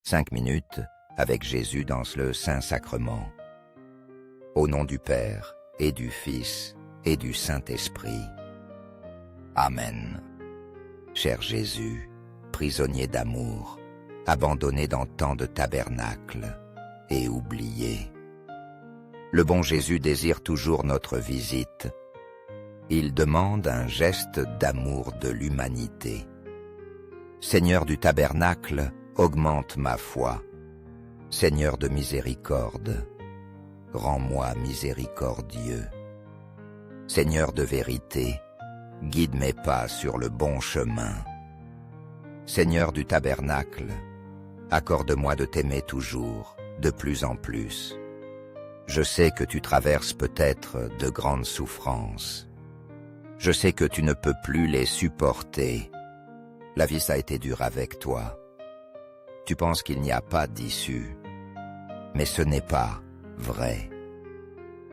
5 minutes avec Jésus dans le Saint-Sacrement. Au nom du Père, et du Fils, et du Saint-Esprit. Amen. Cher Jésus, prisonnier d'amour, abandonné dans tant de tabernacles et oublié. Le bon Jésus désire toujours notre visite. Il demande un geste d'amour de l'humanité. Seigneur du tabernacle, augmente ma foi. Seigneur de miséricorde, rends-moi miséricordieux. Seigneur de vérité, guide mes pas sur le bon chemin. Seigneur du tabernacle, accorde-moi de t'aimer toujours, de plus en plus. Je sais que tu traverses peut-être de grandes souffrances. Je sais que tu ne peux plus les supporter. La vie ça a été dure avec toi. Tu penses qu'il n'y a pas d'issue. Mais ce n'est pas vrai.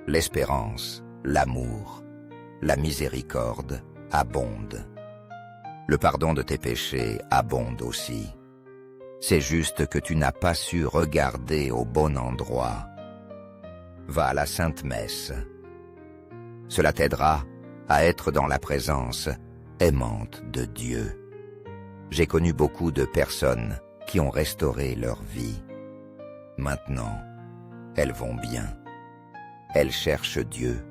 L'espérance, l'amour, la miséricorde abondent. Le pardon de tes péchés abonde aussi. C'est juste que tu n'as pas su regarder au bon endroit. Va à la Sainte Messe. Cela t'aidera à être dans la présence aimante de Dieu. J'ai connu beaucoup de personnes qui ont restauré leur vie. Maintenant, elles vont bien. Elles cherchent Dieu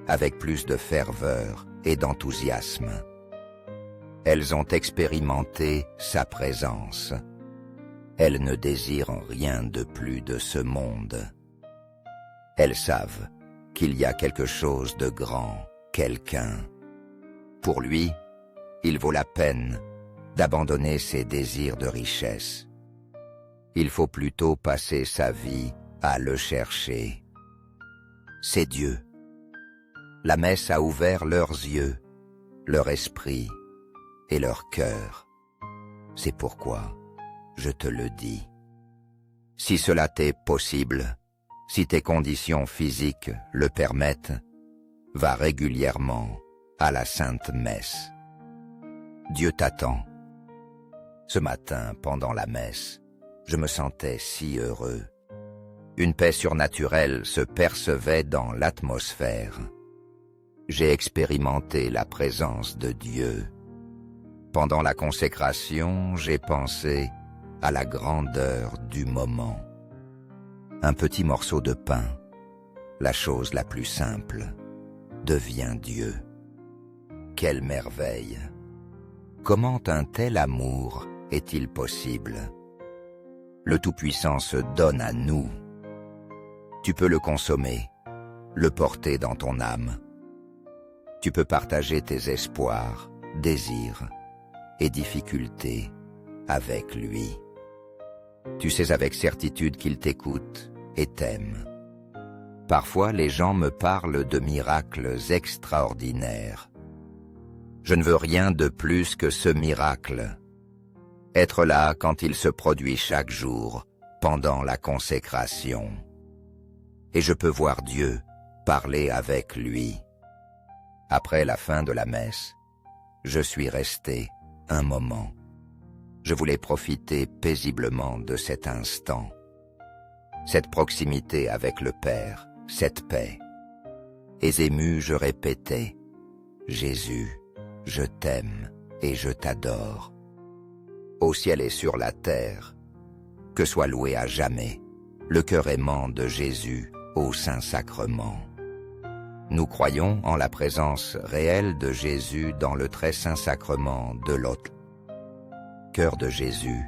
avec plus de ferveur et d'enthousiasme. Elles ont expérimenté sa présence. Elles ne désirent rien de plus de ce monde. Elles savent qu'il y a quelque chose de grand, quelqu'un. Pour lui, il vaut la peine d'abandonner ses désirs de richesse. Il faut plutôt passer sa vie à le chercher. C'est Dieu. La messe a ouvert leurs yeux, leur esprit et leur cœur. C'est pourquoi je te le dis. Si cela t'est possible, si tes conditions physiques le permettent, va régulièrement à la Sainte Messe. Dieu t'attend. Ce matin, pendant la messe, je me sentais si heureux. Une paix surnaturelle se percevait dans l'atmosphère. J'ai expérimenté la présence de Dieu. Pendant la consécration, j'ai pensé à la grandeur du moment. Un petit morceau de pain, la chose la plus simple, devient Dieu. Quelle merveille! Comment un tel amour est-il possible? Le Tout-Puissant se donne à nous. Tu peux le consommer, le porter dans ton âme. Tu peux partager tes espoirs, désirs et difficultés avec lui. Tu sais avec certitude qu'il t'écoute et t'aime. Parfois, les gens me parlent de miracles extraordinaires. Je ne veux rien de plus que ce miracle. Être là quand il se produit chaque jour, pendant la consécration. Et je peux voir Dieu, parler avec lui. Après la fin de la messe, je suis resté un moment. Je voulais profiter paisiblement de cet instant. Cette proximité avec le Père, cette paix. Et ému, je répétais, « Jésus, je t'aime et je t'adore. » Au ciel et sur la terre, que soit loué à jamais le cœur aimant de Jésus au Saint-Sacrement. Nous croyons en la présence réelle de Jésus dans le très saint sacrement de l'autel. Cœur de Jésus,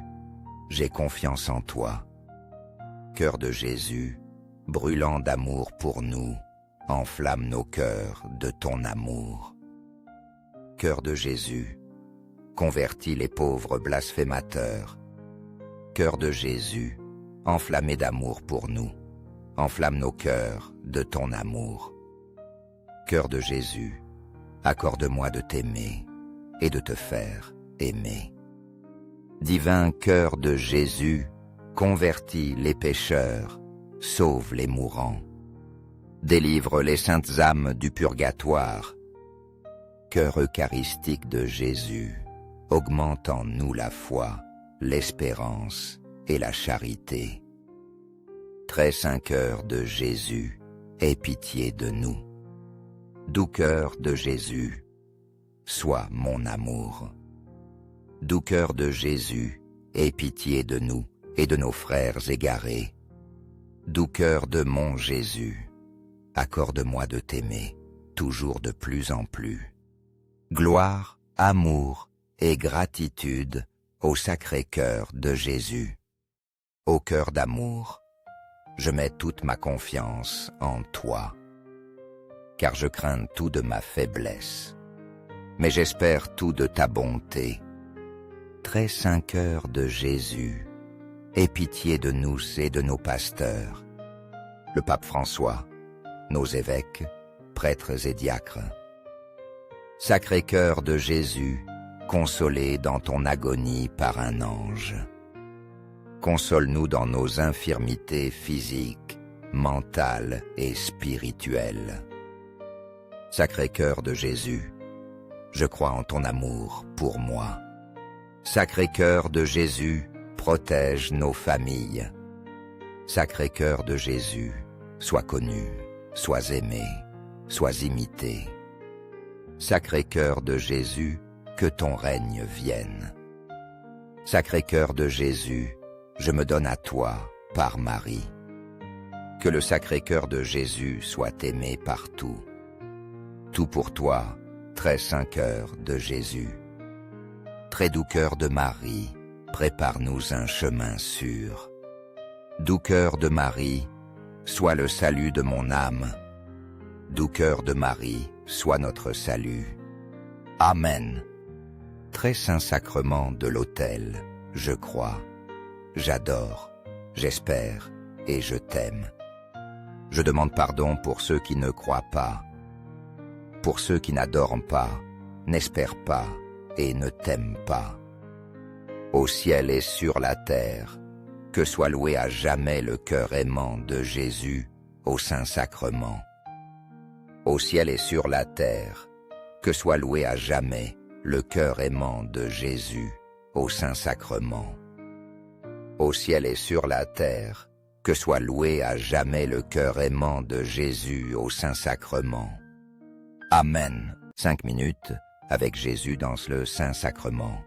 j'ai confiance en toi. Cœur de Jésus, brûlant d'amour pour nous, enflamme nos cœurs de ton amour. Cœur de Jésus, convertis les pauvres blasphémateurs. Cœur de Jésus, enflammé d'amour pour nous, enflamme nos cœurs de ton amour. Cœur de Jésus, accorde-moi de t'aimer et de te faire aimer. Divin cœur de Jésus, convertis les pécheurs, sauve les mourants. Délivre les saintes âmes du purgatoire. Cœur eucharistique de Jésus, augmente en nous la foi, l'espérance et la charité. Très saint cœur de Jésus, aie pitié de nous. Doux cœur de Jésus, sois mon amour. Doux cœur de Jésus, aie pitié de nous et de nos frères égarés. Doux cœur de mon Jésus, accorde-moi de t'aimer, toujours de plus en plus. Gloire, amour et gratitude au sacré cœur de Jésus. Ô cœur d'amour, je mets toute ma confiance en toi, car je crains tout de ma faiblesse, mais j'espère tout de ta bonté. Très saint cœur de Jésus, aie pitié de nous et de nos pasteurs, le pape François, nos évêques, prêtres et diacres. Sacré cœur de Jésus, consolé dans ton agonie par un ange. Console-nous dans nos infirmités physiques, mentales et spirituelles. Sacré cœur de Jésus, je crois en ton amour pour moi. Sacré cœur de Jésus, protège nos familles. Sacré cœur de Jésus, sois connu, sois aimé, sois imité. Sacré cœur de Jésus, que ton règne vienne. Sacré cœur de Jésus, je me donne à toi par Marie. Que le sacré cœur de Jésus soit aimé partout. Tout pour toi, très saint cœur de Jésus. Très doux cœur de Marie, prépare-nous un chemin sûr. Doux cœur de Marie, sois le salut de mon âme. Doux cœur de Marie, sois notre salut. Amen. Très saint sacrement de l'autel, je crois, j'adore, j'espère et je t'aime. Je demande pardon pour ceux qui ne croient pas, pour ceux qui n'adorent pas, n'espèrent pas et ne t'aiment pas. Au ciel et sur la terre, que soit loué à jamais le cœur aimant de Jésus au Saint-Sacrement. Au ciel et sur la terre, que soit loué à jamais le cœur aimant de Jésus au Saint-Sacrement. Au ciel et sur la terre, que soit loué à jamais le cœur aimant de Jésus au Saint-Sacrement. Amen. 5 minutes avec Jésus dans le Saint-Sacrement.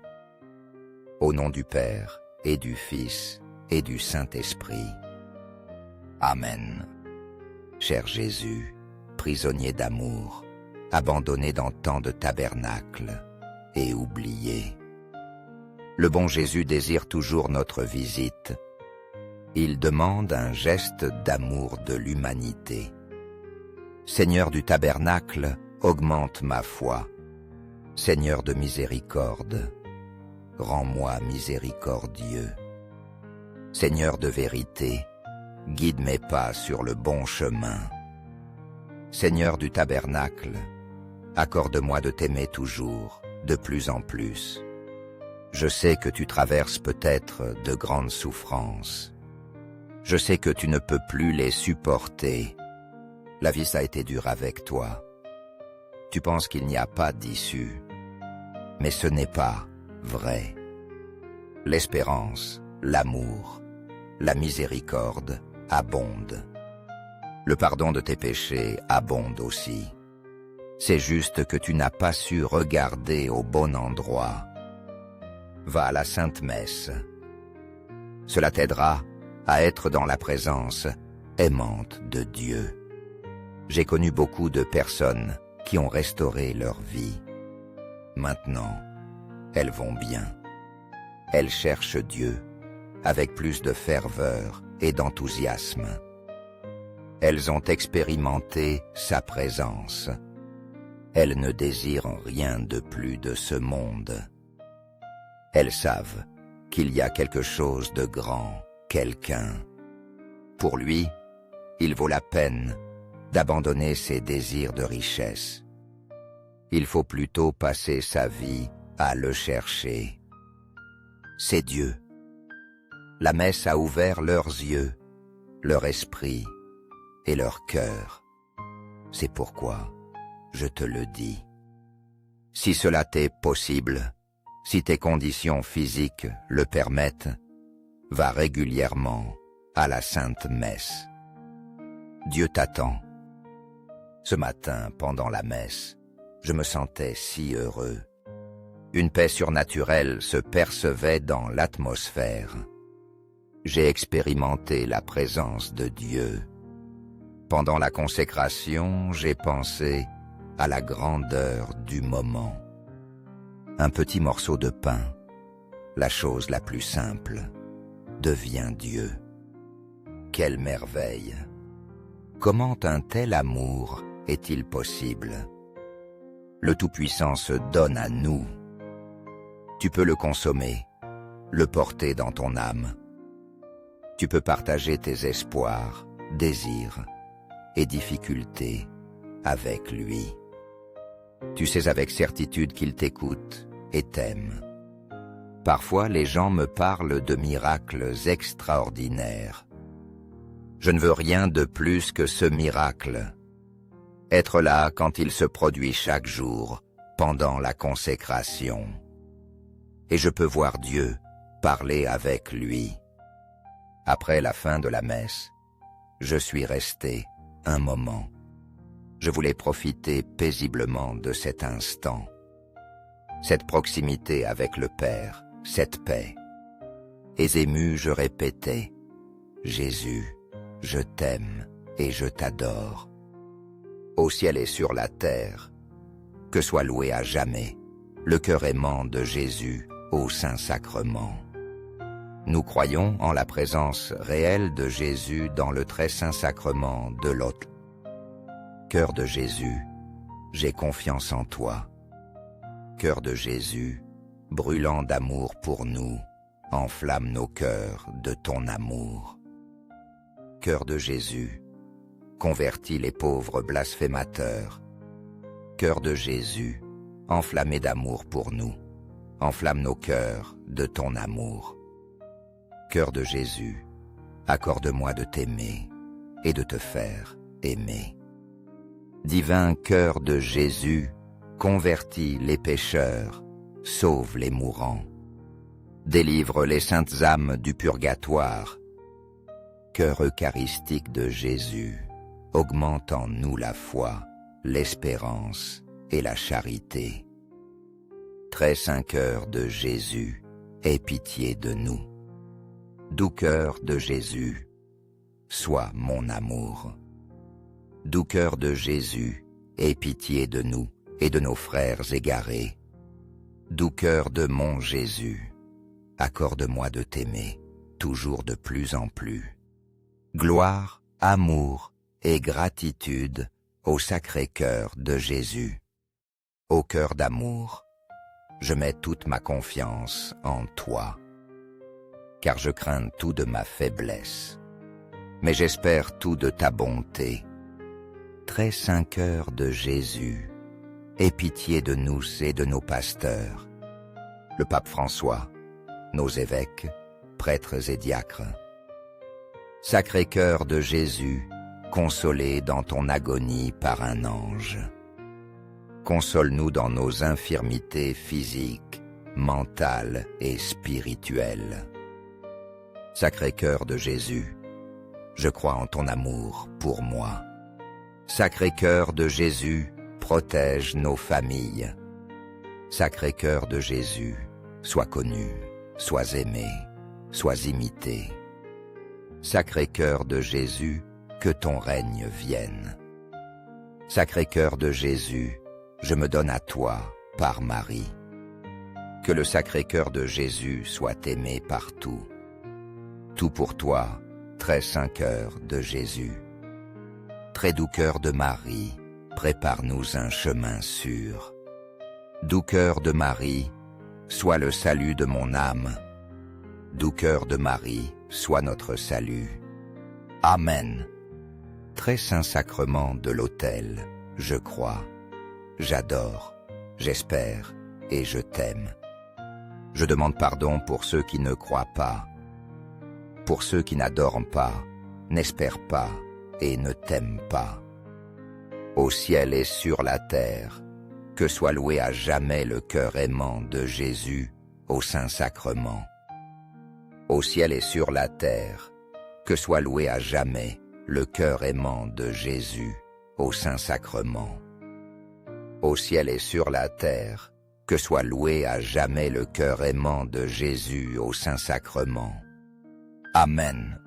Au nom du Père, et du Fils, et du Saint-Esprit. Amen. Cher Jésus, prisonnier d'amour, abandonné dans tant de tabernacles et oublié. Le bon Jésus désire toujours notre visite. Il demande un geste d'amour de l'humanité. Seigneur du tabernacle, augmente ma foi. Seigneur de miséricorde, rends-moi miséricordieux. Seigneur de vérité, guide mes pas sur le bon chemin. Seigneur du tabernacle, accorde-moi de t'aimer toujours, de plus en plus. Je sais que tu traverses peut-être de grandes souffrances. Je sais que tu ne peux plus les supporter. La vie ça a été dure avec toi. Tu penses qu'il n'y a pas d'issue. Mais ce n'est pas vrai. L'espérance, l'amour, la miséricorde abondent. Le pardon de tes péchés abonde aussi. C'est juste que tu n'as pas su regarder au bon endroit. Va à la Sainte Messe. Cela t'aidera à être dans la présence aimante de Dieu. J'ai connu beaucoup de personnes qui ont restauré leur vie. Maintenant, elles vont bien. Elles cherchent Dieu avec plus de ferveur et d'enthousiasme. Elles ont expérimenté sa présence. Elles ne désirent rien de plus de ce monde. Elles savent qu'il y a quelque chose de grand, quelqu'un. Pour lui, il vaut la peine d'abandonner ses désirs de richesse. Il faut plutôt passer sa vie à le chercher. C'est Dieu. La messe a ouvert leurs yeux, leur esprit et leur cœur. C'est pourquoi je te le dis. Si cela t'est possible, si tes conditions physiques le permettent, va régulièrement à la Sainte Messe. Dieu t'attend. Ce matin, pendant la messe, je me sentais si heureux. Une paix surnaturelle se percevait dans l'atmosphère. J'ai expérimenté la présence de Dieu. Pendant la consécration, j'ai pensé à la grandeur du moment. Un petit morceau de pain, la chose la plus simple, devient Dieu. Quelle merveille! Comment un tel amour est-il possible? Le Tout-Puissant se donne à nous. Tu peux le consommer, le porter dans ton âme. Tu peux partager tes espoirs, désirs et difficultés avec lui. Tu sais avec certitude qu'il t'écoute et t'aime. Parfois, les gens me parlent de miracles extraordinaires. Je ne veux rien de plus que ce miracle. Être là quand il se produit chaque jour, pendant la consécration. Et je peux voir Dieu, parler avec lui. Après la fin de la messe, je suis resté un moment. Je voulais profiter paisiblement de cet instant. Cette proximité avec le Père, cette paix. Et ému, je répétais, « Jésus, je t'aime et je t'adore. » Au ciel et sur la terre, que soit loué à jamais le cœur aimant de Jésus au Saint-Sacrement. Nous croyons en la présence réelle de Jésus dans le très saint sacrement de l'autel. Cœur de Jésus, j'ai confiance en toi. Cœur de Jésus, brûlant d'amour pour nous, enflamme nos cœurs de ton amour. Cœur de Jésus, convertis les pauvres blasphémateurs. Cœur de Jésus, enflammé d'amour pour nous, enflamme nos cœurs de ton amour. Cœur de Jésus, accorde-moi de t'aimer et de te faire aimer. Divin cœur de Jésus, convertis les pécheurs, sauve les mourants. Délivre les saintes âmes du purgatoire. Cœur eucharistique de Jésus, augmente en nous la foi, l'espérance et la charité. Très saint cœur de Jésus, aie pitié de nous. Doux cœur de Jésus, sois mon amour. Doux cœur de Jésus, aie pitié de nous et de nos frères égarés. Doux cœur de mon Jésus, accorde-moi de t'aimer, toujours de plus en plus. Gloire, amour et gratitude au Sacré-Cœur de Jésus. Ô cœur d'amour, je mets toute ma confiance en toi, car je crains tout de ma faiblesse, mais j'espère tout de ta bonté. Très saint cœur de Jésus, aie pitié de nous et de nos pasteurs, le pape François, nos évêques, prêtres et diacres. Sacré cœur de Jésus, consolé dans ton agonie par un ange. Console-nous dans nos infirmités physiques, mentales et spirituelles. Sacré cœur de Jésus, je crois en ton amour pour moi. Sacré cœur de Jésus, protège nos familles. Sacré cœur de Jésus, sois connu, sois aimé, sois imité. Sacré cœur de Jésus, que ton règne vienne. Sacré cœur de Jésus, je me donne à toi par Marie. Que le Sacré cœur de Jésus soit aimé partout. Tout pour toi, très saint cœur de Jésus. Très doux cœur de Marie, prépare-nous un chemin sûr. Doux cœur de Marie, sois le salut de mon âme. Doux cœur de Marie, sois notre salut. Amen. Très saint sacrement de l'autel, je crois, j'adore, j'espère et je t'aime. Je demande pardon pour ceux qui ne croient pas, pour ceux qui n'adorent pas, n'espèrent pas et ne t'aiment pas. Au ciel et sur la terre, que soit loué à jamais le cœur aimant de Jésus au Saint-Sacrement. au ciel et sur la terre, que soit loué à jamais le cœur aimant de Jésus au Saint-Sacrement. Au ciel et sur la terre, que soit loué à jamais le cœur aimant de Jésus au Saint-Sacrement. Amen.